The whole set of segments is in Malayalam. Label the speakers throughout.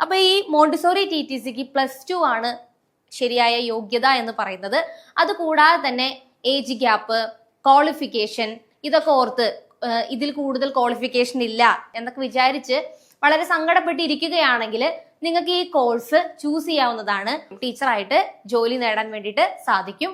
Speaker 1: അപ്പൊ ഈ മോണ്ടിസോറി TTCക്ക് +2 ആണ് ശരിയായ യോഗ്യത എന്ന് പറയുന്നത്. അതുകൂടാതെ തന്നെ ഏജ് ഗ്യാപ്പ്, ക്വാളിഫിക്കേഷൻ ഇതൊക്കെ ഓർത്ത് ഇതിൽ കൂടുതൽ ക്വാളിഫിക്കേഷൻ ഇല്ല എന്നൊക്കെ വിചാരിച്ച് വളരെ സങ്കടപ്പെട്ടിരിക്കുകയാണെങ്കിൽ നിങ്ങൾക്ക് ഈ കോഴ്സ് ചൂസ് ചെയ്യാവുന്നതാണ്. ടീച്ചറായിട്ട് ജോലി നേടാൻ വേണ്ടിയിട്ട് സാധിക്കും.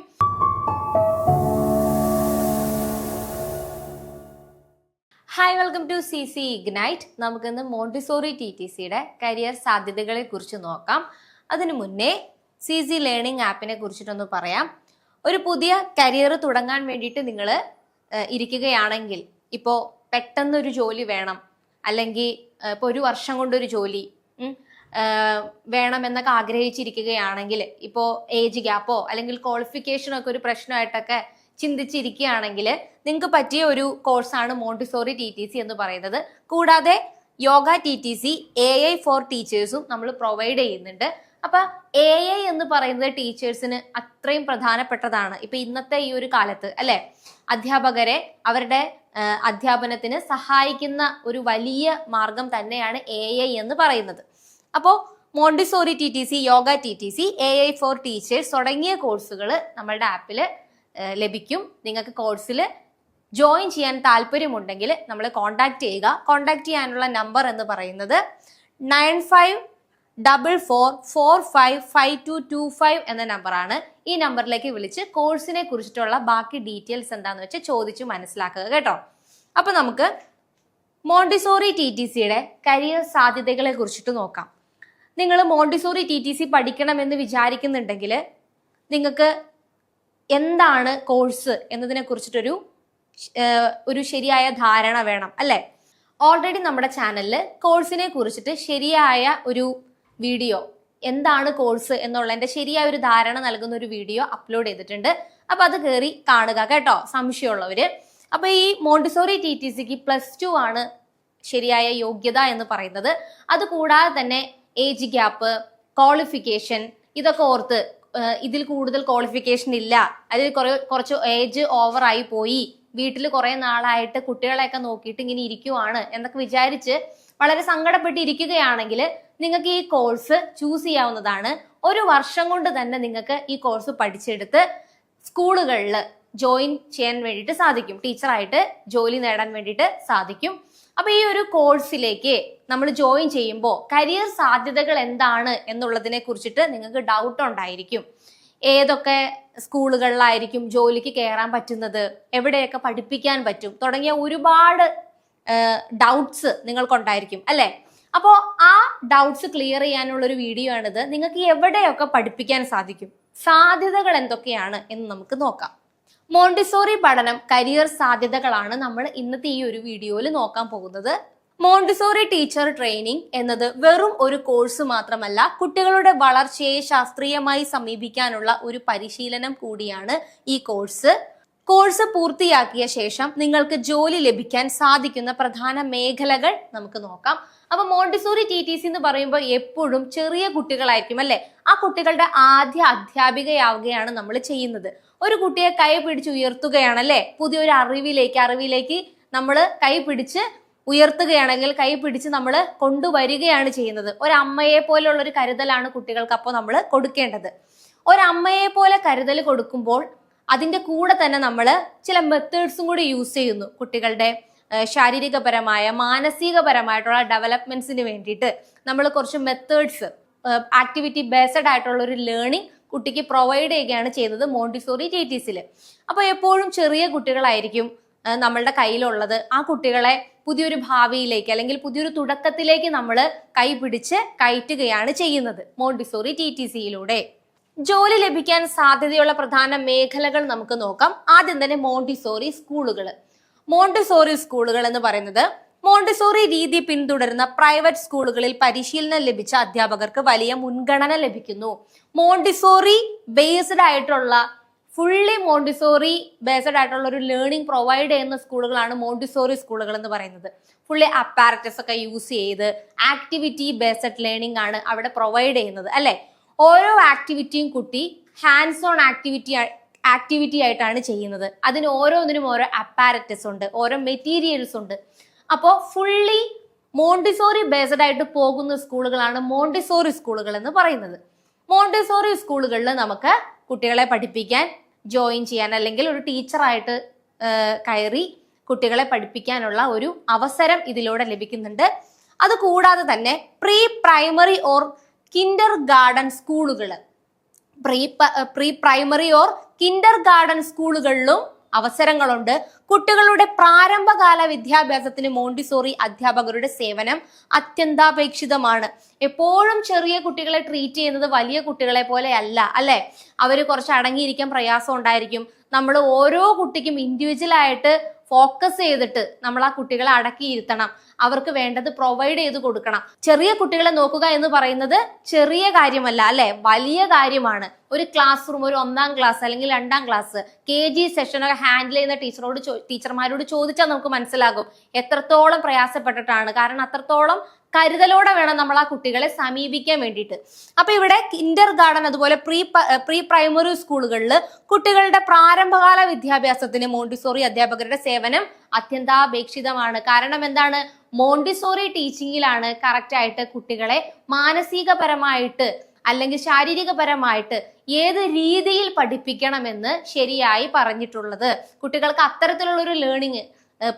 Speaker 1: Hi, welcome to CC Ignite. നമുക്കിന്ന് മോണ്ടിസോറി TTCയുടെ കരിയർ സാധ്യതകളെ കുറിച്ച് നോക്കാം. അതിനു മുന്നേ CC ലേണിംഗ് ആപ്പിനെ കുറിച്ചിട്ടൊന്ന് പറയാം. ഒരു പുതിയ കരിയർ തുടങ്ങാൻ വേണ്ടിയിട്ട് നിങ്ങൾ ഇരിക്കുകയാണെങ്കിൽ, ഇപ്പോൾ പെട്ടെന്നൊരു ജോലി വേണം, അല്ലെങ്കിൽ ഇപ്പോൾ ഒരു വർഷം കൊണ്ടൊരു ജോലി വേണമെന്നൊക്കെ ആഗ്രഹിച്ചിരിക്കുകയാണെങ്കിൽ, ഇപ്പോൾ ഏജ് ഗ്യാപ്പോ അല്ലെങ്കിൽ ക്വാളിഫിക്കേഷനോ ഒക്കെ ഒരു പ്രശ്നമായിട്ടൊക്കെ ചിന്തിച്ചിരിക്കുകയാണെങ്കിൽ നിങ്ങൾക്ക് പറ്റിയ ഒരു കോഴ്സാണ് മോണ്ടിസോറി TTC എന്ന് പറയുന്നത്. കൂടാതെ യോഗ TTC AI ഫോർ ടീച്ചേഴ്സും നമ്മൾ പ്രൊവൈഡ് ചെയ്യുന്നുണ്ട്. അപ്പൊ AI എന്ന് പറയുന്നത് ടീച്ചേഴ്സിന് അത്രയും പ്രധാനപ്പെട്ടതാണ്. ഇപ്പൊ ഇന്നത്തെ ഈ ഒരു കാലത്ത് അല്ലെ, അധ്യാപകരെ അവരുടെ അധ്യാപനത്തിന് സഹായിക്കുന്ന ഒരു വലിയ മാർഗം തന്നെയാണ് AI എന്ന് പറയുന്നത്. അപ്പോൾ Montessori TTC, yoga TTC, AI four teachers തുടങ്ങിയ കോഴ്സുകൾ നമ്മളുടെ ആപ്പിൽ ലഭിക്കും. നിങ്ങൾക്ക് കോഴ്സിൽ ജോയിൻ ചെയ്യാൻ താല്പര്യമുണ്ടെങ്കിൽ നമ്മളെ കോൺടാക്ട് ചെയ്യുക. കോൺടാക്ട് ചെയ്യാനുള്ള നമ്പർ എന്ന് പറയുന്നത് 9544455225 എന്ന നമ്പറാണ്. ഈ നമ്പറിലേക്ക് വിളിച്ച് കോഴ്സിനെ കുറിച്ചിട്ടുള്ള ബാക്കി ഡീറ്റെയിൽസ് എന്താന്ന് വെച്ചാൽ ചോദിച്ചു മനസ്സിലാക്കുക കേട്ടോ. അപ്പൊ നമുക്ക് മോണ്ടിസോറി TTCയുടെ കരിയർ സാധ്യതകളെ കുറിച്ചിട്ട് നോക്കാം. നിങ്ങൾ മോണ്ടിസോറി TTC പഠിക്കണമെന്ന് വിചാരിക്കുന്നുണ്ടെങ്കിൽ നിങ്ങൾക്ക് എന്താണ് കോഴ്സ് എന്നതിനെ കുറിച്ചിട്ടൊരു ശരിയായ ധാരണ വേണം അല്ലെ. ഓൾറെഡി നമ്മുടെ ചാനലിൽ കോഴ്സിനെ കുറിച്ചിട്ട് ശരിയായ ഒരു വീഡിയോ, എന്താണ് കോഴ്സ് എന്നുള്ളതിന്റെ ശരിയായ ഒരു ധാരണ നൽകുന്ന ഒരു വീഡിയോ അപ്ലോഡ് ചെയ്തിട്ടുണ്ട്. അപ്പൊ അത് കയറി കാണുക കേട്ടോ, സംശയമുള്ളവര്. അപ്പൊ ഈ മോണ്ടിസോറി TTCക്ക് +2 ആണ് ശരിയായ യോഗ്യത എന്ന് പറയുന്നത്. അതുകൂടാതെ തന്നെ ഏജ് ഗ്യാപ്പ്, ക്വാളിഫിക്കേഷൻ ഇതൊക്കെ ഓർത്ത് ഇതിൽ കൂടുതൽ ക്വാളിഫിക്കേഷൻ ഇല്ല, അതിൽ കുറച്ച് ഏജ് ഓവറായി പോയി, വീട്ടിൽ കുറെ നാളായിട്ട് കുട്ടികളെയൊക്കെ നോക്കിയിട്ട് ഇങ്ങനെ ഇരിക്കുവാണ് എന്നൊക്കെ വിചാരിച്ച് വളരെ സങ്കടപ്പെട്ടിരിക്കുകയാണെങ്കിൽ നിങ്ങൾക്ക് ഈ കോഴ്സ് ചൂസ് ചെയ്യാവുന്നതാണ്. ഒരു വർഷം കൊണ്ട് തന്നെ നിങ്ങൾക്ക് ഈ കോഴ്സ് പഠിച്ചെടുത്ത് സ്കൂളുകളിൽ ജോയിൻ ചെയ്യാൻ വേണ്ടിയിട്ട് സാധിക്കും, ടീച്ചറായിട്ട് ജോലി നേടാൻ വേണ്ടിയിട്ട് സാധിക്കും. അപ്പൊ ഈ ഒരു കോഴ്സിലേക്ക് നമ്മൾ ജോയിൻ ചെയ്യുമ്പോൾ കരിയർ സാധ്യതകൾ എന്താണ് എന്നുള്ളതിനെ കുറിച്ചിട്ട് നിങ്ങൾക്ക് ഡൗട്ട് ഉണ്ടായിരിക്കും. ഏതൊക്കെ സ്കൂളുകളിലായിരിക്കും ജോലിക്ക് കയറാൻ പറ്റുന്നത്, എവിടെയൊക്കെ പഠിപ്പിക്കാൻ പറ്റും തുടങ്ങിയ ഒരുപാട് ഡൗട്ട്സ് നിങ്ങൾക്കുണ്ടായിരിക്കും അല്ലെ. അപ്പോൾ ആ ഡൗട്ട്സ് ക്ലിയർ ചെയ്യാനുള്ള ഒരു വീഡിയോ ആണിത്. നിങ്ങൾക്ക് എവിടെയൊക്കെ പഠിപ്പിക്കാൻ സാധിക്കും, സാധ്യതകൾ എന്തൊക്കെയാണ് എന്ന് നമുക്ക് നോക്കാം. മോണ്ടിസോറി പഠനം കരിയർ സാധ്യതകളാണ് നമ്മൾ ഇന്നത്തെ ഈ ഒരു വീഡിയോയിൽ നോക്കാൻ പോകുന്നത്. മോണ്ടിസോറി ടീച്ചർ ട്രെയിനിങ് എന്നത് വെറും ഒരു കോഴ്സ് മാത്രമല്ല, കുട്ടികളുടെ വളർച്ചയെ ശാസ്ത്രീയമായി സമീപിക്കാനുള്ള ഒരു പരിശീലനം കൂടിയാണ് ഈ കോഴ്സ്. കോഴ്സ് പൂർത്തിയാക്കിയ ശേഷം നിങ്ങൾക്ക് ജോലി ലഭിക്കാൻ സാധിക്കുന്ന പ്രധാന മേഖലകൾ നമുക്ക് നോക്കാം. അപ്പൊ മോണ്ടിസോറി TTC എന്ന് പറയുമ്പോൾ എപ്പോഴും ചെറിയ കുട്ടികളായിരിക്കും അല്ലെ. ആ കുട്ടികളുടെ ആദ്യ അധ്യാപികയാവുകയാണ് നമ്മൾ ചെയ്യുന്നത്. ഒരു കുട്ടിയെ കൈ പിടിച്ച് ഉയർത്തുകയാണ് അല്ലെ, പുതിയൊരു അറിവിലേക്ക് നമ്മൾ കൈ പിടിച്ച് ഉയർത്തുകയാണെങ്കിൽ കൈ പിടിച്ച് നമ്മൾ കൊണ്ടുവരികയാണ് ചെയ്യുന്നത്. ഒരമ്മയെ പോലെയുള്ള ഒരു കരുതലാണ് കുട്ടികൾക്ക് അപ്പോൾ നമ്മൾ കൊടുക്കേണ്ടത്. ഒരമ്മയെ പോലെ കരുതൽ കൊടുക്കുമ്പോൾ അതിന്റെ കൂടെ തന്നെ നമ്മൾ ചില മെത്തേഡ്സും കൂടി യൂസ് ചെയ്യുന്നു. കുട്ടികളുടെ ശാരീരികപരമായ മാനസികപരമായിട്ടുള്ള ഡെവലപ്മെന്റ്സിന് വേണ്ടിയിട്ട് നമ്മൾ കുറച്ച് മെത്തേഡ്സ്, ആക്ടിവിറ്റി ബേസ്ഡ് ആയിട്ടുള്ള ഒരു ലേണിംഗ് കുട്ടിക്ക് പ്രൊവൈഡ് ചെയ്യുകയാണ് ചെയ്യുന്നത് മോണ്ടിസോറി TTCയിൽ. അപ്പൊ എപ്പോഴും ചെറിയ കുട്ടികളായിരിക്കും നമ്മളുടെ കയ്യിലുള്ളത്. ആ കുട്ടികളെ പുതിയൊരു ഭാവിയിലേക്ക് അല്ലെങ്കിൽ പുതിയൊരു തുടക്കത്തിലേക്ക് നമ്മൾ കൈ പിടിച്ച് കയറ്റുകയാണ് ചെയ്യുന്നത് മോണ്ടിസോറി TTCയിലൂടെ. ജോലി ലഭിക്കാൻ സാധ്യതയുള്ള പ്രധാന മേഖലകൾ നമുക്ക് നോക്കാം. ആദ്യം തന്നെ മോണ്ടിസോറി സ്കൂളുകൾ. മോണ്ടിസോറി സ്കൂളുകൾ എന്ന് പറയുന്നത് മോണ്ടിസോറി രീതി പിന്തുടരുന്ന പ്രൈവറ്റ് സ്കൂളുകളിൽ പരിശീലനം ലഭിച്ച അധ്യാപകർക്ക് വലിയ മുൻഗണന ലഭിക്കുന്നു. മോണ്ടിസോറി ബേസ്ഡ് ആയിട്ടുള്ള, ഫുള്ളി മോണ്ടിസോറി ബേസ്ഡ് ആയിട്ടുള്ള ഒരു ലേണിംഗ് പ്രൊവൈഡ് ചെയ്യുന്ന സ്കൂളുകളാണ് മോണ്ടിസോറി സ്കൂളുകൾ എന്ന് പറയുന്നത്. ഫുള്ളി അപ്പാരറ്റസ് ഒക്കെ യൂസ് ചെയ്ത് ആക്ടിവിറ്റി ബേസ്ഡ് ലേണിംഗ് ആണ് അവിടെ പ്രൊവൈഡ് ചെയ്യുന്നത് അല്ലെ. ഓരോ ആക്ടിവിറ്റിയും കുട്ടി ഹാൻഡ്സ് ഓൺ ആക്ടിവിറ്റി ആയിട്ടാണ് ചെയ്യുന്നത്. അതിന് ഓരോന്നിനും ഓരോ അപ്പാരറ്റസ് ഉണ്ട്, ഓരോ മെറ്റീരിയൽസ് ഉണ്ട്. അപ്പോൾ ഫുള്ളി മോണ്ടിസോറി ബേസ്ഡ് ആയിട്ട് പോകുന്ന സ്കൂളുകളാണ് മോണ്ടിസോറി സ്കൂളുകൾ എന്ന് പറയുന്നത്. മോണ്ടിസോറി സ്കൂളുകളിൽ നമുക്ക് കുട്ടികളെ പഠിപ്പിക്കാൻ ജോയിൻ ചെയ്യാൻ അല്ലെങ്കിൽ ഒരു ടീച്ചറായിട്ട് കയറി കുട്ടികളെ പഠിപ്പിക്കാനുള്ള ഒരു അവസരം ഇതിലൂടെ ലഭിക്കുന്നുണ്ട്. അത് കൂടാതെ തന്നെ pre primary or kindergarten സ്കൂളുകൾ, pre primary or kindergarten സ്കൂളുകളിലും അവസരങ്ങളുണ്ട്. കുട്ടികളുടെ പ്രാരംഭകാല വിദ്യാഭ്യാസത്തിന് മോണ്ടിസോറി അധ്യാപകരുടെ സേവനം അത്യന്താപേക്ഷിതമാണ്. എപ്പോഴും ചെറിയ കുട്ടികളെ ട്രീറ്റ് ചെയ്യുന്നത് വലിയ കുട്ടികളെ പോലെ അല്ല, അല്ലെ? അവര് കുറച്ച് അടങ്ങിയിരിക്കാൻ പ്രയാസം ഉണ്ടായിരിക്കും. നമ്മൾ ഓരോ കുട്ടിക്കും ഇൻഡിവിജ്വൽ ആയിട്ട് ഫോക്കസ് ചെയ്തിട്ട് നമ്മൾ ആ കുട്ടികളെ അടക്കിയിരുത്തണം. അവർക്ക് വേണ്ടത് പ്രൊവൈഡ് ചെയ്ത് കൊടുക്കണം. ചെറിയ കുട്ടികളെ നോക്കുക എന്ന് പറയുന്നത് ചെറിയ കാര്യമല്ല, അല്ലെ? വലിയ കാര്യമാണ്. ഒരു ക്ലാസ് റൂം, ഒരു 1ാം ക്ലാസ് അല്ലെങ്കിൽ 2ാം ക്ലാസ് KG സെഷനൊക്കെ ഹാൻഡിൽ ചെയ്യുന്ന ടീച്ചർമാരോട് ചോദിച്ചാൽ നമുക്ക് മനസ്സിലാകും എത്രത്തോളം പ്രയാസപ്പെട്ടിട്ടാണ്. കാരണം അത്രത്തോളം കരുതലോടെ വേണം നമ്മൾ ആ കുട്ടികളെ സമീപിക്കാൻ വേണ്ടിയിട്ട്. അപ്പൊ ഇവിടെ കിൻഡർ ഗാർഡൻ അതുപോലെ പ്രീ പ്രൈമറി സ്കൂളുകളിൽ കുട്ടികളുടെ പ്രാരംഭകാല വിദ്യാഭ്യാസത്തിന് മോണ്ടിസോറി അധ്യാപകരുടെ സേവനം അത്യന്താപേക്ഷിതമാണ്. കാരണം എന്താണ്? മോണ്ടിസോറി ടീച്ചിങ്ങിലാണ് കറക്റ്റ് ആയിട്ട് കുട്ടികളെ മാനസികപരമായിട്ട് അല്ലെങ്കിൽ ശാരീരികപരമായിട്ട് ഏത് രീതിയിൽ പഠിപ്പിക്കണമെന്ന് ശരിയായി പറഞ്ഞിട്ടുള്ളത്. കുട്ടികൾക്ക് അത്തരത്തിലുള്ള ഒരു ലേണിംഗ്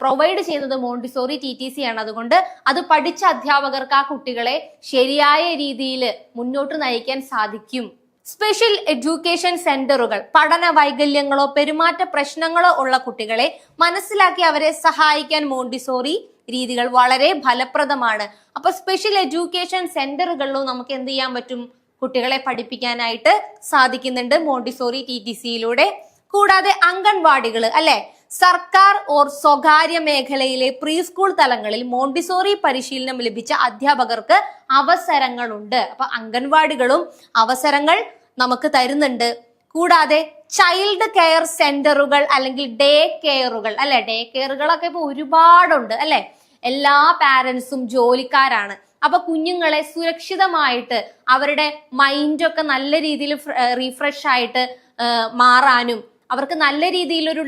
Speaker 1: പ്രൊവൈഡ് ചെയ്യുന്നത് മോണ്ടിസോറി TTC ആണ്. അതുകൊണ്ട് അത് പഠിച്ച അധ്യാപകർക്ക് ആ കുട്ടികളെ ശരിയായ രീതിയിൽ മുന്നോട്ട് നയിക്കാൻ സാധിക്കും. സ്പെഷ്യൽ എഡ്യൂക്കേഷൻ സെന്ററുകൾ പഠന വൈകല്യങ്ങളോ പെരുമാറ്റ പ്രശ്നങ്ങളോ ഉള്ള കുട്ടികളെ മനസ്സിലാക്കി അവരെ സഹായിക്കാൻ മോണ്ടിസോറി രീതികൾ വളരെ ഫലപ്രദമാണ്. അപ്പൊ സ്പെഷ്യൽ എഡ്യൂക്കേഷൻ സെന്ററുകളിലും നമുക്ക് എന്ത് ചെയ്യാൻ പറ്റും? കുട്ടികളെ പഠിപ്പിക്കാനായിട്ട് സാധിക്കുന്നുണ്ട് മോണ്ടിസോറി TTCയിലൂടെ. കൂടാതെ അംഗൻവാടികൾ, അല്ലെ? സർക്കാർ ഓർ സ്വകാര്യ മേഖലയിലെ പ്രീ സ്കൂൾ തലങ്ങളിൽ മോണ്ടിസോറി പരിശീലനം ലഭിച്ച അധ്യാപകർക്ക് അവസരങ്ങളുണ്ട്. അപ്പൊ അംഗൻവാടികളും അവസരങ്ങൾ നമുക്ക് തരുന്നുണ്ട്. കൂടാതെ ചൈൽഡ് കെയർ സെന്ററുകൾ അല്ലെങ്കിൽ ഡേ കെയറുകൾ, അല്ലെ? ഡേ കെയറുകളൊക്കെ ഇപ്പൊ ഒരുപാടുണ്ട്, അല്ലെ? എല്ലാ പാരന്റ്സും ജോലിക്കാരാണ്. അപ്പൊ കുഞ്ഞുങ്ങളെ സുരക്ഷിതമായിട്ട് അവരുടെ മൈൻഡൊക്കെ നല്ല രീതിയിൽ റീഫ്രഷ് ആയിട്ട് മാറാനും അവർക്ക് നല്ല രീതിയിലൊരു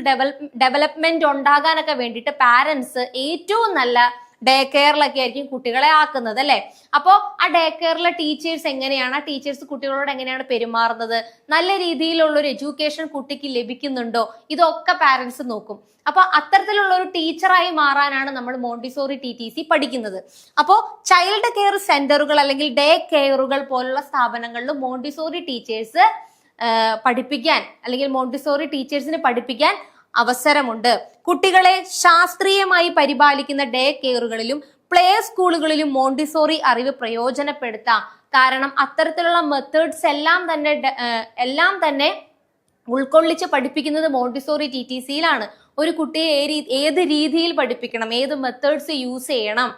Speaker 1: ഡെവലപ്മെന്റ് ഉണ്ടാകാനൊക്കെ വേണ്ടിയിട്ട് പാരന്റ്സ് ഏറ്റവും നല്ല ഡേ കെയറിലൊക്കെ ആയിരിക്കും കുട്ടികളെ ആക്കുന്നത്, അല്ലെ? അപ്പോൾ ആ ഡേ കെയറിലെ ടീച്ചേഴ്സ് എങ്ങനെയാണ്, ആ ടീച്ചേഴ്സ് കുട്ടികളോട് എങ്ങനെയാണ് പെരുമാറുന്നത്, നല്ല രീതിയിലുള്ള ഒരു എഡ്യൂക്കേഷൻ കുട്ടിക്ക് ലഭിക്കുന്നുണ്ടോ, ഇതൊക്കെ പാരന്റ്സ് നോക്കും. അപ്പൊ അത്തരത്തിലുള്ള ഒരു ടീച്ചറായി മാറാനാണ് നമ്മൾ മോണ്ടിസോറി TTC പഠിക്കുന്നത്. അപ്പോൾ ചൈൽഡ് കെയർ സെന്ററുകൾ അല്ലെങ്കിൽ ഡേ കെയറുകൾ പോലുള്ള സ്ഥാപനങ്ങളിൽ മോണ്ടിസോറി ടീച്ചേഴ്സ് പഠിപ്പിക്കാൻ അല്ലെങ്കിൽ മോണ്ടിസോറി ടീച്ചേഴ്സിന് പഠിപ്പിക്കാൻ അവസരമുണ്ട്. കുട്ടികളെ ശാസ്ത്രീയമായി പരിപാലിക്കുന്ന ഡേ കെയറുകളിലും പ്ലേ സ്കൂളുകളിലും മോണ്ടിസോറി അറിവ് പ്രയോജനപ്പെടുത്താം. കാരണം അത്തരത്തിലുള്ള മെത്തേഡ്സ് എല്ലാം തന്നെ ഉൾക്കൊള്ളിച്ച് പഠിപ്പിക്കുന്നത് മോണ്ടിസോറി TTCയിലാണ്. ഒരു കുട്ടിയെ ഏത് രീതിയിൽ പഠിപ്പിക്കണം, ഏത് മെത്തേഡ്സ് യൂസ് ചെയ്യണം,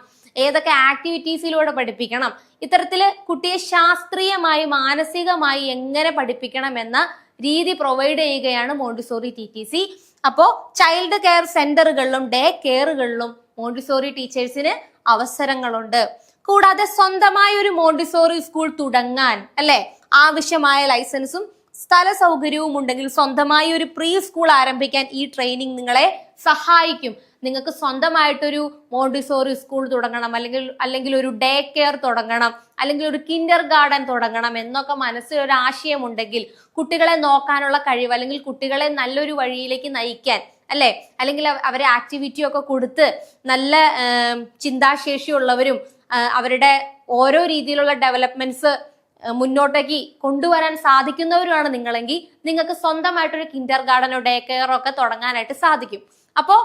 Speaker 1: ഏതൊക്കെ ആക്ടിവിറ്റീസിലൂടെ പഠിപ്പിക്കണം, ഇത്തരത്തില് കുട്ടിയെ ശാസ്ത്രീയമായി മാനസികമായി എങ്ങനെ പഠിപ്പിക്കണം എന്ന രീതി പ്രൊവൈഡ് ചെയ്യുകയാണ് മോണ്ടിസോറി TTC. അപ്പോ ചൈൽഡ് കെയർ സെന്ററുകളിലും ഡേ കെയറുകളിലും മോണ്ടിസോറി ടീച്ചേഴ്സിന് അവസരങ്ങളുണ്ട്. കൂടാതെ സ്വന്തമായ ഒരു മോണ്ടിസോറി സ്കൂൾ തുടങ്ങാൻ, അല്ലെ, ആവശ്യമായ ലൈസൻസും സ്ഥല സൗകര്യവും ഉണ്ടെങ്കിൽ സ്വന്തമായി ഒരു പ്രീ സ്കൂൾ ആരംഭിക്കാൻ ഈ ട്രെയിനിങ് നിങ്ങളെ സഹായിക്കും. നിങ്ങൾക്ക് സ്വന്തമായിട്ടൊരു മോണ്ടിസോറി സ്കൂൾ തുടങ്ങണം, അല്ലെങ്കിൽ ഒരു ഡേ കെയർ തുടങ്ങണം, അല്ലെങ്കിൽ ഒരു കിൻഡർ ഗാർഡൻ തുടങ്ങണം എന്നൊക്കെ മനസ്സിൽ ഒരു ആശയമുണ്ടെങ്കിൽ കുട്ടികളെ നോക്കാനുള്ള കഴിവ് അല്ലെങ്കിൽ കുട്ടികളെ നല്ലൊരു വഴിയിലേക്ക് നയിക്കാൻ, അല്ലെ, അല്ലെങ്കിൽ അവരെ ആക്ടിവിറ്റി ഒക്കെ കൊടുത്ത് നല്ല ചിന്താശേഷിയുള്ളവരും അവരുടെ ഓരോ രീതിയിലുള്ള ഡെവലപ്മെന്റ്സ് മുന്നോട്ടേക്ക് കൊണ്ടുവരാൻ സാധിക്കുന്നവരുമാണ് നിങ്ങളെങ്കിൽ നിങ്ങൾക്ക് സ്വന്തമായിട്ടൊരു കിൻഡർ ഗാർഡനോ ഡേ കെയറോ ഒക്കെ തുടങ്ങാനായിട്ട് സാധിക്കും. അപ്പോ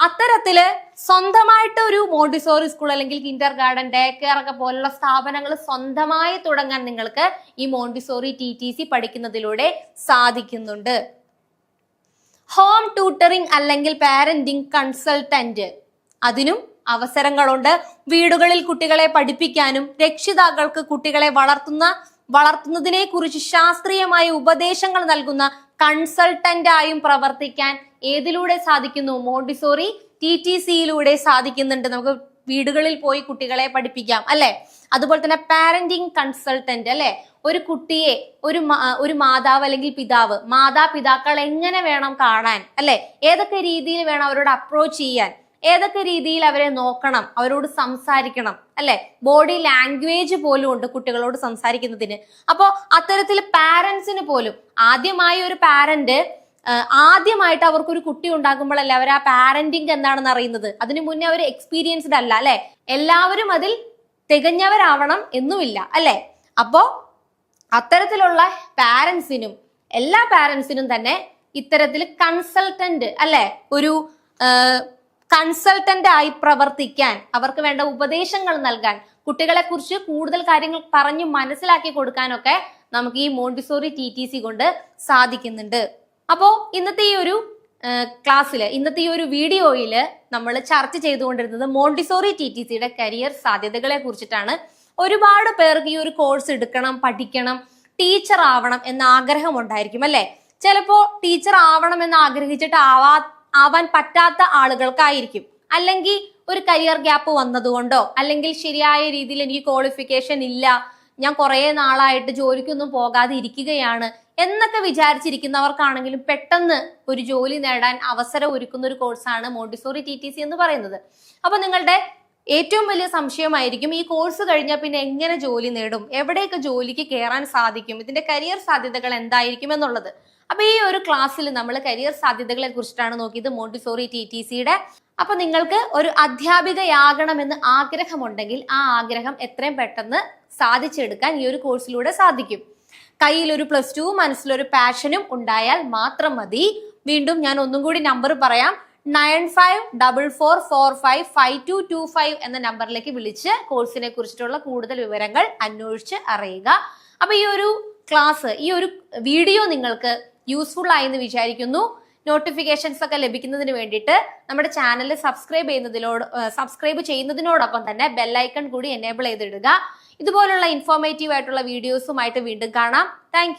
Speaker 1: അത്തരത്തില് സ്വന്തമായിട്ട് ഒരു മോണ്ടിസോറി സ്കൂൾ അല്ലെങ്കിൽ കിൻഡർ ഗാർഡൻ ഡേ കെയർ ഒക്കെ പോലുള്ള സ്ഥാപനങ്ങൾ സ്വന്തമായി തുടങ്ങാൻ നിങ്ങൾക്ക് ഈ മോണ്ടിസോറി TTC പഠിക്കുന്നതിലൂടെ സാധിക്കുന്നുണ്ട്. ഹോം ട്യൂട്ടറിംഗ് അല്ലെങ്കിൽ പാരന്റിംഗ് കൺസൾട്ടന്റ്, അതിനും അവസരങ്ങളുണ്ട്. വീടുകളിൽ കുട്ടികളെ പഠിപ്പിക്കാനും രക്ഷിതാക്കൾക്ക് കുട്ടികളെ വളർത്തുന്നതിനെ കുറിച്ച് ശാസ്ത്രീയമായ ഉപദേശങ്ങൾ നൽകുന്ന കൺസൾട്ടന്റായും പ്രവർത്തിക്കാൻ ഏതിലൂടെ സാധിക്കുന്നു? മോണ്ടിസോറി TTCയിലൂടെ സാധിക്കുന്നുണ്ട്. നമുക്ക് വീടുകളിൽ പോയി കുട്ടികളെ പഠിപ്പിക്കാം, അല്ലെ? അതുപോലെ തന്നെ പാരന്റിംഗ് കൺസൾട്ടന്റ്, അല്ലെ? ഒരു കുട്ടിയെ ഒരു മാതാവ് അല്ലെങ്കിൽ മാതാപിതാക്കൾ എങ്ങനെ വേണം കാണാൻ, അല്ലെ? ഏതൊക്കെ രീതിയിൽ വേണം അവരോട് അപ്രോച്ച് ചെയ്യാൻ, ഏതൊക്കെ രീതിയിൽ അവരെ നോക്കണം, അവരോട് സംസാരിക്കണം, അല്ലെ? ബോഡി ലാംഗ്വേജ് പോലും ഉണ്ട് കുട്ടികളോട് സംസാരിക്കുന്നതിന്. അപ്പോ അത്തരത്തിൽ പാരന്റ്സിന് പോലും ആദ്യമായി ഒരു പാരന്റ് ആദ്യമായിട്ട് അവർക്കൊരു കുട്ടി ഉണ്ടാകുമ്പോഴല്ലേ അവർ ആ പാരന്റിങ് എന്താണെന്ന് അറിയുന്നത്. അതിനു മുന്നേ അവർ എക്സ്പീരിയൻസ്ഡ് അല്ല, അല്ലെ? എല്ലാവരും അതിൽ തികഞ്ഞവരാവണം എന്നുമില്ല, അല്ലെ? അപ്പോ അത്തരത്തിലുള്ള പാരന്റ്സിനും എല്ലാ പാരന്റ്സിനും തന്നെ ഇത്തരത്തിൽ കൺസൾട്ടന്റ്, അല്ലെ, ഒരു കൺസൾട്ടന്റ് ആയി പ്രവർത്തിക്കാൻ, അവർക്ക് വേണ്ട ഉപദേശങ്ങൾ നൽകാൻ, കുട്ടികളെ കുറിച്ച് കൂടുതൽ കാര്യങ്ങൾ പറഞ്ഞു മനസ്സിലാക്കി കൊടുക്കാനൊക്കെ നമുക്ക് ഈ മോണ്ടിസോറി TTC കൊണ്ട് സാധിക്കുന്നുണ്ട്. അപ്പോ ഇന്നത്തെ ഈ ഒരു ക്ലാസ്സിൽ, ഇന്നത്തെ ഈ ഒരു വീഡിയോയിൽ നമ്മൾ ചർച്ച ചെയ്തുകൊണ്ടിരുന്നത് മോണ്ടിസോറി TTCയുടെ കരിയർ സാധ്യതകളെ കുറിച്ചിട്ടാണ്. ഒരുപാട് പേർക്ക് ഈ ഒരു കോഴ്സ് എടുക്കണം, പഠിക്കണം, ടീച്ചർ ആവണം എന്ന ആഗ്രഹം ഉണ്ടായിരിക്കും, അല്ലെ? ചിലപ്പോ ടീച്ചർ ആവണം എന്ന് ആഗ്രഹിച്ചിട്ട് ആവാൻ പറ്റാത്ത ആളുകൾക്കായിരിക്കും, അല്ലെങ്കിൽ ഒരു കരിയർ ഗ്യാപ്പ് വന്നതുകൊണ്ടോ, അല്ലെങ്കിൽ ശരിയായ രീതിയിൽ എനിക്ക് ക്വാളിഫിക്കേഷൻ ഇല്ല, ഞാൻ കുറെ നാളായിട്ട് ജോലിക്കൊന്നും പോകാതെ ഇരിക്കുകയാണ് എന്നൊക്കെ വിചാരിച്ചിരിക്കുന്നവർക്കാണെങ്കിലും പെട്ടെന്ന് ഒരു ജോലി നേടാൻ അവസരം ഒരുക്കുന്ന ഒരു കോഴ്സാണ് മോണ്ടിസോറി TTC എന്ന് പറയുന്നത്. അപ്പൊ നിങ്ങളുടെ ഏറ്റവും വലിയ സംശയമായിരിക്കും, ഈ കോഴ്സ് കഴിഞ്ഞാൽ പിന്നെ എങ്ങനെ ജോലി നേടും, എവിടെയൊക്കെ ജോലിക്ക് കയറാൻ സാധിക്കും, ഇതിന്റെ കരിയർ സാധ്യതകൾ എന്തായിരിക്കും എന്നുള്ളത്. അപ്പൊ ഈ ഒരു ക്ലാസ്സിൽ നമ്മൾ കരിയർ സാധ്യതകളെ കുറിച്ചിട്ടാണ് നോക്കിയത് മോണ്ടിസോറി TTCയുടെ. അപ്പൊ നിങ്ങൾക്ക് ഒരു അധ്യാപികയാകണമെന്ന് ആഗ്രഹമുണ്ടെങ്കിൽ ആ ആഗ്രഹം എത്രയും പെട്ടെന്ന് സാധിച്ചെടുക്കാൻ ഈ ഒരു കോഴ്സിലൂടെ സാധിക്കും. കയ്യിൽ ഒരു +2 മനസ്സിലൊരു പാഷനും ഉണ്ടായാൽ മാത്രം മതി. വീണ്ടും ഞാൻ ഒന്നും കൂടി നമ്പർ പറയാം, 9544455225 എന്ന നമ്പറിലേക്ക് വിളിച്ച് കോഴ്സിനെ കുറിച്ചിട്ടുള്ള കൂടുതൽ വിവരങ്ങൾ അന്വേഷിച്ച് അറിയുക. അപ്പൊ ഈ ഒരു ക്ലാസ്, ഈ ഒരു വീഡിയോ നിങ്ങൾക്ക് യൂസ്ഫുൾ ആയെന്ന് വിചാരിക്കുന്നു. നോട്ടിഫിക്കേഷൻസ് ഒക്കെ ലഭിക്കുന്നതിന് വേണ്ടിയിട്ട് നമ്മുടെ ചാനൽ സബ്സ്ക്രൈബ് ചെയ്യുന്നതിനോടൊപ്പം തന്നെ ബെല്ലൈക്കൺ കൂടി എനേബിൾ ചെയ്തിടുക. ഇതുപോലുള്ള ഇൻഫോർമേറ്റീവ് ആയിട്ടുള്ള വീഡിയോസുമായിട്ട് വീണ്ടും കാണാം. താങ്ക്